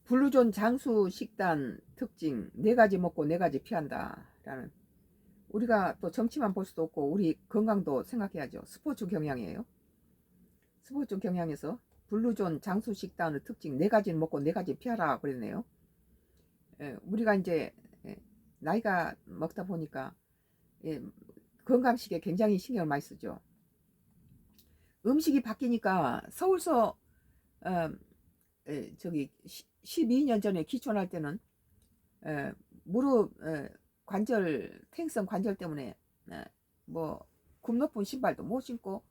블루존 장수 식단 특징 네 가지 먹고 네 가지 피한다 라는, 우리가 또 정치만 볼 수도 없고 우리 건강도 생각해야죠. 스포츠 경향이에요. 스포츠 경향에서 블루존 장수 식단의 특징 네 가지는 먹고 네 가지 피하라 그랬네요. 우리가 이제 나이가 먹다 보니까 건강식에 굉장히 신경을 많이 쓰죠. 음식이 바뀌니까 서울서 어, 저기 12년 전에 기촌할 때는 무릎 관절, 퇴행성 관절 때문에 뭐 굽 높은 신발도 못 신고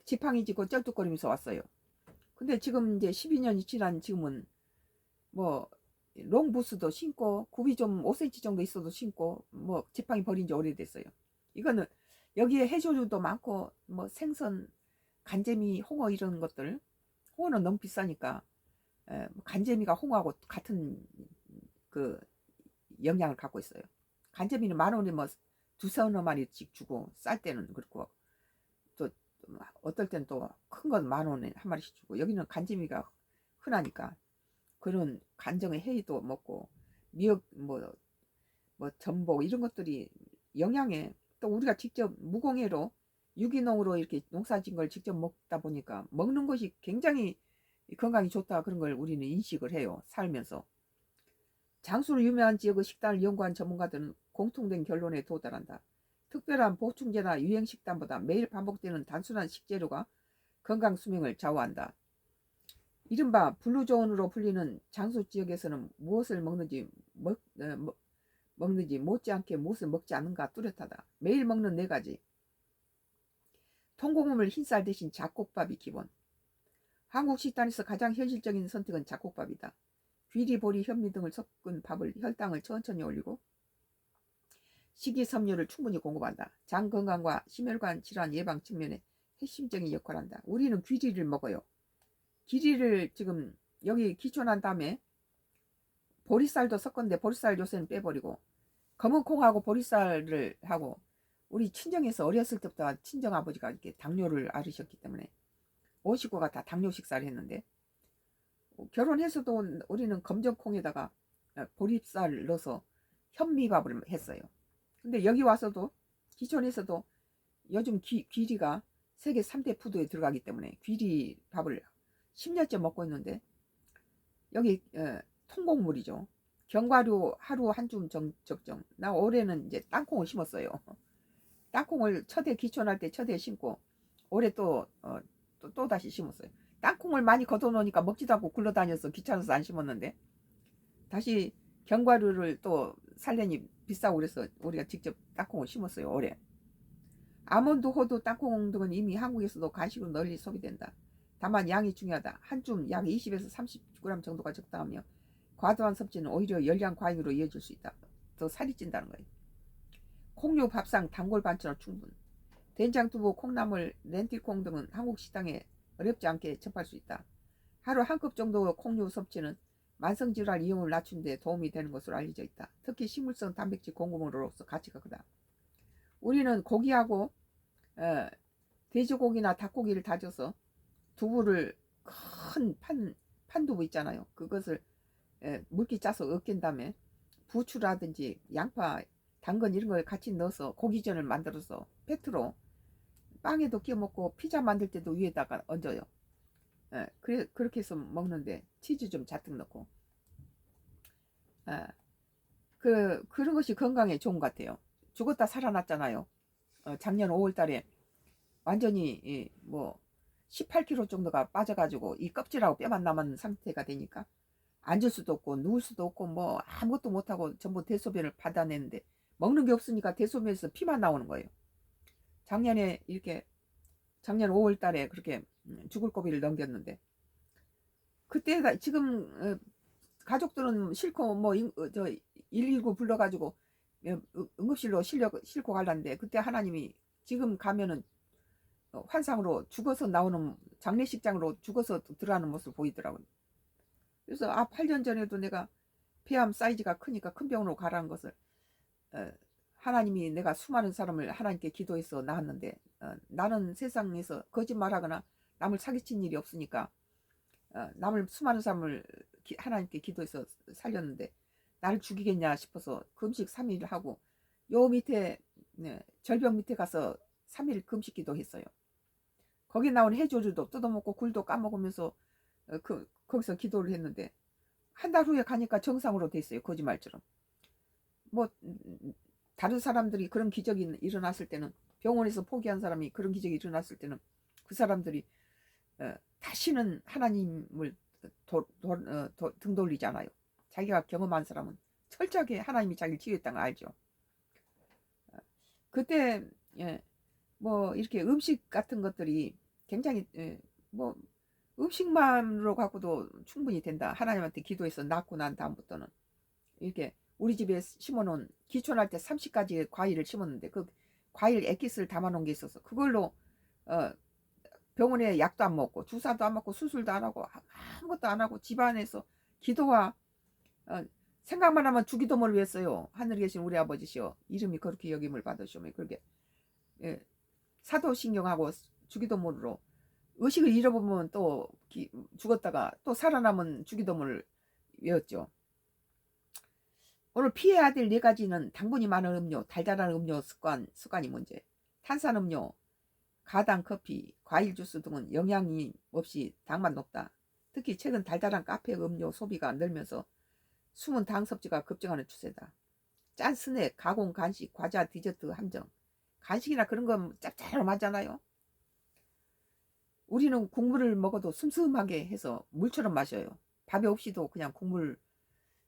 지팡이 짚고 쩔뚝거리면서 왔어요. 근데 지금 이제 12년이 지난 지금은 뭐 롱부스도 신고 굽이 좀 5cm 정도 있어도 신고 뭐 지팡이 버린 지 오래됐어요. 이거는 여기에 해조류도 많고 뭐 생선, 간재미, 홍어 이런 것들. 홍어는 너무 비싸니까 간재미가 홍어하고 같은 그 영양을 갖고 있어요. 간재미는 10,000원에 뭐 두서너 마리씩 주고, 쌀 때는 그렇고, 또 어떨 땐 또 큰 건 10,000원에 한 마리씩 주고, 여기는 간재미가 흔하니까 그런 간정의 해이도 먹고, 미역 뭐 전복 이런 것들이 영양에, 또 우리가 직접 무공해로 유기농으로 이렇게 농사진 걸 직접 먹다 보니까 먹는 것이 굉장히 건강이 좋다, 그런 걸 우리는 인식을 해요, 살면서. 장수로 유명한 지역의 식단을 연구한 전문가들은 공통된 결론에 도달한다. 특별한 보충제나 유행 식단보다 매일 반복되는 단순한 식재료가 건강 수명을 좌우한다. 이른바 블루존으로 불리는 장수 지역에서는 무엇을 먹는지 못지않게 무엇을 먹지 않는가 뚜렷하다. 매일 먹는 네 가지. 통곡물 흰쌀 대신 잡곡밥이 기본. 한국 식단에서 가장 현실적인 선택은 잡곡밥이다. 귀리, 보리, 현미 등을 섞은 밥을 혈당을 천천히 올리고 식이섬유를 충분히 공급한다. 장 건강과 심혈관 질환 예방 측면에 핵심적인 역할을 한다. 우리는 귀리를 먹어요. 귀리를 지금 여기 기촌한 다음에 보리쌀도 섞었는데 보리쌀 요새는 빼버리고 검은콩하고 보리쌀을 하고, 우리 친정에서 어렸을 때부터 친정 아버지가 이렇게 당뇨를 앓으셨기 때문에 5식구가 다 당뇨 식사를 했는데, 결혼해서도 우리는 검정콩에다가 보리쌀 넣어서 현미밥을 했어요. 근데 여기 와서도 기촌에서도 요즘 귀리가 세계 3대 푸드에 들어가기 때문에 귀리 밥을 10년째 먹고 있는데, 여기 통곡물이죠. 견과류 하루 한 줌 적정. 나 올해는 이제 땅콩을 심었어요. 땅콩을 첫해 기촌할 때 첫해 심고 올해 또 다시 심었어요. 땅콩을 많이 걷어놓으니까 먹지도 않고 굴러다녀서 귀찮아서 안 심었는데, 다시 견과류를 또 살려니 비싸고 그래서 우리가 직접 땅콩을 심었어요, 올해. 아몬드, 호두, 땅콩 등은 이미 한국에서도 간식으로 널리 소비된다. 다만 양이 중요하다. 한 줌 약 20에서 30g 정도가 적당하며 과도한 섭취는 오히려 열량 과잉으로 이어질 수 있다. 더 살이 찐다는 거예요. 콩류, 밥상, 단골 반찬으로 충분. 된장, 두부, 콩나물, 렌틸콩 등은 한국 식당에 어렵지 않게 접할 수 있다. 하루 한 컵 정도 콩류 섭취는 만성질환 위험을 낮추는 데 도움이 되는 것으로 알려져 있다. 특히 식물성 단백질 공급으로서 가치가 크다. 우리는 고기하고 돼지고기나 닭고기를 다져서 두부를 큰 판두부 있잖아요. 그것을 물기 짜서 으깬 다음에 부추라든지 양파, 당근 이런 걸 같이 넣어서 고기전을 만들어서 페트로 빵에도 끼워 먹고 피자 만들 때도 위에다가 얹어요. 그렇게 해서 먹는데 치즈 좀 잔뜩 넣고 그런 것이 건강에 좋은 것 같아요. 죽었다 살아났잖아요. 작년 5월 달에 완전히 뭐 18kg 정도가 빠져가지고 이 껍질하고 뼈만 남은 상태가 되니까 앉을 수도 없고 누울 수도 없고 뭐 아무것도 못하고 전부 대소변을 받아내는데, 먹는 게 없으니까 대소변에서 피만 나오는 거예요. 작년에 이렇게 작년 5월 달에 그렇게 죽을 고비를 넘겼는데, 그때 지금 가족들은 싫고 뭐 119 불러가지고 응급실로 싣고 가려는데, 그때 하나님이 지금 가면은 환상으로 죽어서 나오는, 장례식장으로 죽어서 들어가는 모습을 보이더라고요. 그래서 8년 전에도 내가 폐암 사이즈가 크니까 큰 병으로 가라는 것을 하나님이, 내가 수많은 사람을 하나님께 기도해서 낳았는데 나는 세상에서 거짓말하거나 남을 사기친 일이 없으니까 남을 수많은 사람을 하나님께 기도해서 살렸는데 나를 죽이겠냐 싶어서 금식 3일 하고 요 밑에 절벽 밑에 가서 3일 금식 기도했어요. 거기 나온 해조류도 뜯어먹고 굴도 까먹으면서 거기서 기도를 했는데 한 달 후에 가니까 정상으로 됐어요. 거짓말처럼. 뭐 다른 사람들이 그런 기적이 일어났을 때는, 병원에서 포기한 사람이 그런 기적이 일어났을 때는 그 사람들이 다시는 하나님을 등 돌리지 않아요. 자기가 경험한 사람은 철저하게 하나님이 자기를 치유했다는 걸 알죠. 그때 뭐 이렇게 음식 같은 것들이 굉장히 뭐 음식만으로 갖고도 충분히 된다. 하나님한테 기도해서 낫고 난 다음부터는 이렇게 우리 집에 심어놓은 기촌할 때 30가지 과일을 심었는데 그 과일 액기스를 담아놓은 게 있어서 그걸로 병원에 약도 안 먹고 주사도 안 맞고 수술도 안 하고 아무것도 안 하고 집안에서 기도와 생각만 하면 주기도문을 외웠어요. 하늘에 계신 우리 아버지시여 이름이 그렇게 여김을 받으시오며 그렇게 사도신경하고 주기도문으로 의식을 잃어보면 또 죽었다가 또 살아남은 주기도문을 외웠죠. 오늘 피해야 될 4가지는 당분이 많은 음료, 달달한 음료 습관이 문제, 탄산음료, 가당 커피, 과일 주스 등은 영양이 없이 당만 높다. 특히 최근 달달한 카페 음료 소비가 늘면서 숨은 당 섭취가 급증하는 추세다. 짠 스낵, 가공 간식, 과자, 디저트 함정. 간식이나 그런 건 짭짤하잖아요. 우리는 국물을 먹어도 슴슴하게 해서 물처럼 마셔요. 밥에 없이도 그냥 국물,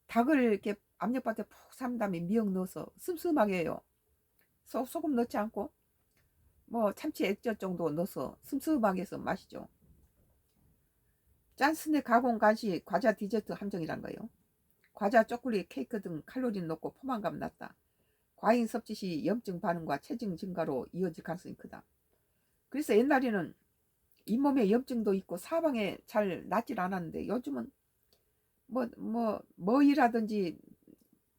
닭을 이렇게 압력밥에 푹 삶은 다음에 미역 넣어서 슴슴하게 해요. 소금 넣지 않고 뭐 참치 액젓 정도 넣어서 슴슴하게 해서 마시죠. 짠 스낵, 가공 간식, 과자, 디저트 함정이란 거예요. 과자, 초콜릿, 케이크 등 칼로리는 높고 포만감 낮다. 과잉 섭취 시 염증 반응과 체중 증가로 이어질 가능성이 크다. 그래서 옛날에는 잇몸에 염증도 있고 사방에 잘 낫질 않았는데 요즘은 뭐이라든지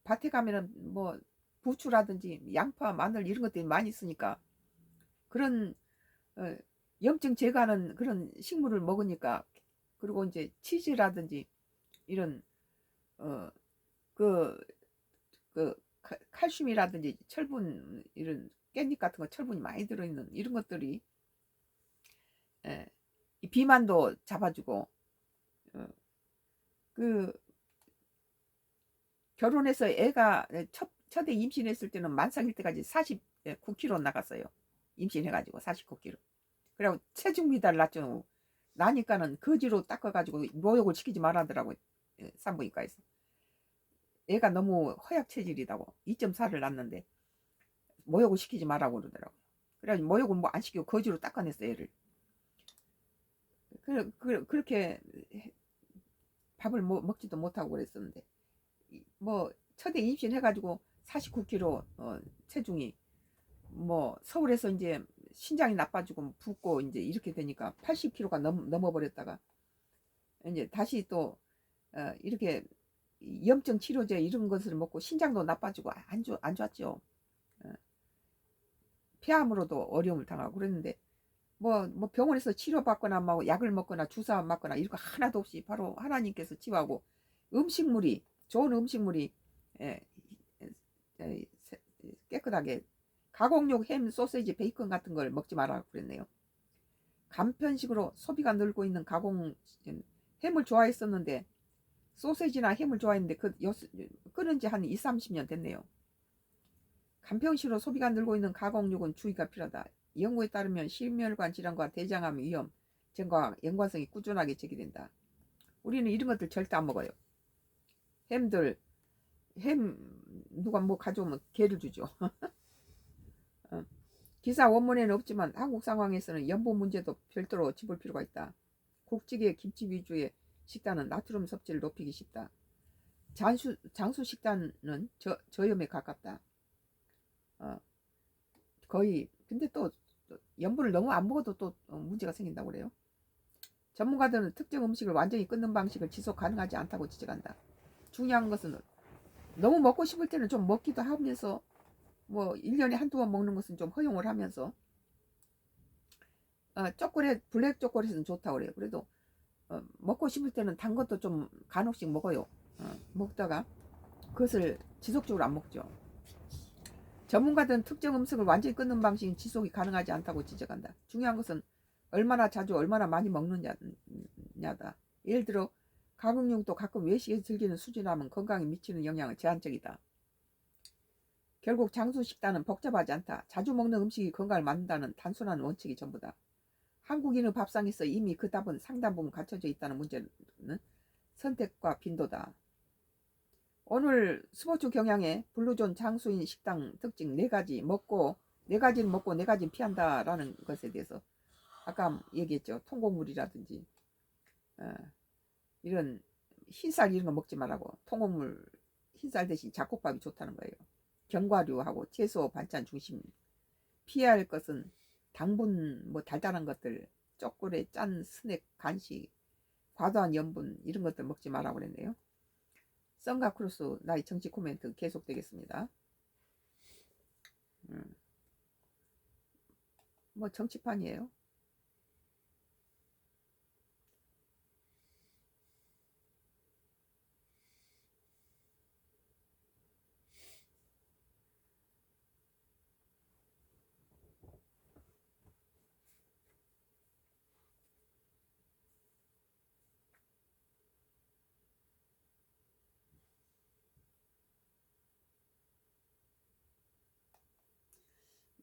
밭에 가면은 뭐 부추라든지 양파, 마늘 이런 것들이 많이 있으니까 그런 염증 제거하는 그런 식물을 먹으니까, 그리고 이제 치즈라든지 이런 그 칼슘이라든지 철분, 이런 깻잎 같은 거 철분이 많이 들어있는 이런 것들이 이 비만도 잡아주고, 그 결혼해서 애가 첫애 임신했을 때는 만삭일 때까지 49kg 나갔어요. 임신해가지고 49kg. 그리고 체중 미달 났죠. 나니까는 거지로 닦아가지고 모욕을 시키지 말라더라고요. 산부인과에서. 애가 너무 허약 체질이라고 2.4를 낳는데 모욕을 시키지 말라고 그러더라고요. 그래가지고 모욕을 뭐 안 시키고 거지로 닦아냈어 애를. 그렇게 밥을 먹지도 못하고 그랬었는데 뭐 첫애 임신해가지고 49kg 체중이 뭐 서울에서 이제 신장이 나빠지고 붓고 이제 이렇게 되니까 80kg가 넘어버렸다가 이제 다시 또 이렇게 염증 치료제 이런 것을 먹고 신장도 나빠지고 안 좋았죠. 폐암으로도 어려움을 당하고 그랬는데 뭐 병원에서 치료받거나 뭐 약을 먹거나 주사 맞거나 이런 거 하나도 없이 바로 하나님께서 치유하고, 음식물이 좋은 음식물이 깨끗하게, 가공육 햄, 소세지, 베이컨 같은 걸 먹지 마라 그랬네요. 간편식으로 소비가 늘고 있는 가공 햄을 좋아했었는데 소세지나 햄을 좋아했는데 끊은 지 한 2, 30년 됐네요. 간편식으로 소비가 늘고 있는 가공육은 주의가 필요하다. 연구에 따르면 심혈관 질환과 대장암 위험 증가와 연관성이 꾸준하게 제기된다. 우리는 이런 것들 절대 안 먹어요. 햄 누가 뭐 가져오면 개를 주죠. 기사 원문에는 없지만 한국 상황에서는 염분 문제도 별도로 짚을 필요가 있다. 국찌개, 김치 위주의 식단은 나트륨 섭취를 높이기 쉽다. 장수 식단은 저염에 가깝다. 거의 근데 또 염분을 너무 안 먹어도 또 문제가 생긴다고 그래요. 전문가들은 특정 음식을 완전히 끊는 방식을 지속 가능하지 않다고 지적한다. 중요한 것은 너무 먹고 싶을 때는 좀 먹기도 하면서 뭐 1년에 한두 번 먹는 것은 좀 허용을 하면서 초콜릿, 블랙 초콜릿은 좋다고 그래요. 그래도 먹고 싶을 때는 단 것도 좀 간혹씩 먹어요. 먹다가 그것을 지속적으로 안 먹죠. 전문가들은 특정 음식을 완전히 끊는 방식은 지속이 가능하지 않다고 지적한다. 중요한 것은 얼마나 자주 얼마나 많이 먹느냐다. 예를 들어 가공육도 가끔 외식에 즐기는 수준이라면 건강에 미치는 영향은 제한적이다. 결국 장수 식단은 복잡하지 않다. 자주 먹는 음식이 건강을 만든다는 단순한 원칙이 전부다. 한국인의 밥상에서 이미 그 답은 상당 부분 갖춰져 있다는 문제는 선택과 빈도다. 오늘 스포츠 경향의 블루존 장수인 식당 특징 4가지를 먹고 4가지는 피한다라는 것에 대해서 아까 얘기했죠. 통곡물이라든지 이런 흰쌀 이런 거 먹지 말라고. 통곡물 흰쌀 대신 잡곡밥이 좋다는 거예요. 견과류하고 채소 반찬 중심. 피해야 할 것은 당분 뭐 달달한 것들, 초콜릿, 짠 스낵, 간식, 과도한 염분 이런 것들 먹지 말라고 그랬네요. 썬가 크루스 나의 정치 코멘트 계속되겠습니다. 뭐 정치판이에요.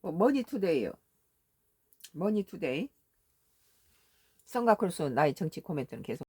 뭐 머니투데이요. 머니투데이. 썬가 크루스 나의 정치 코멘트는 계속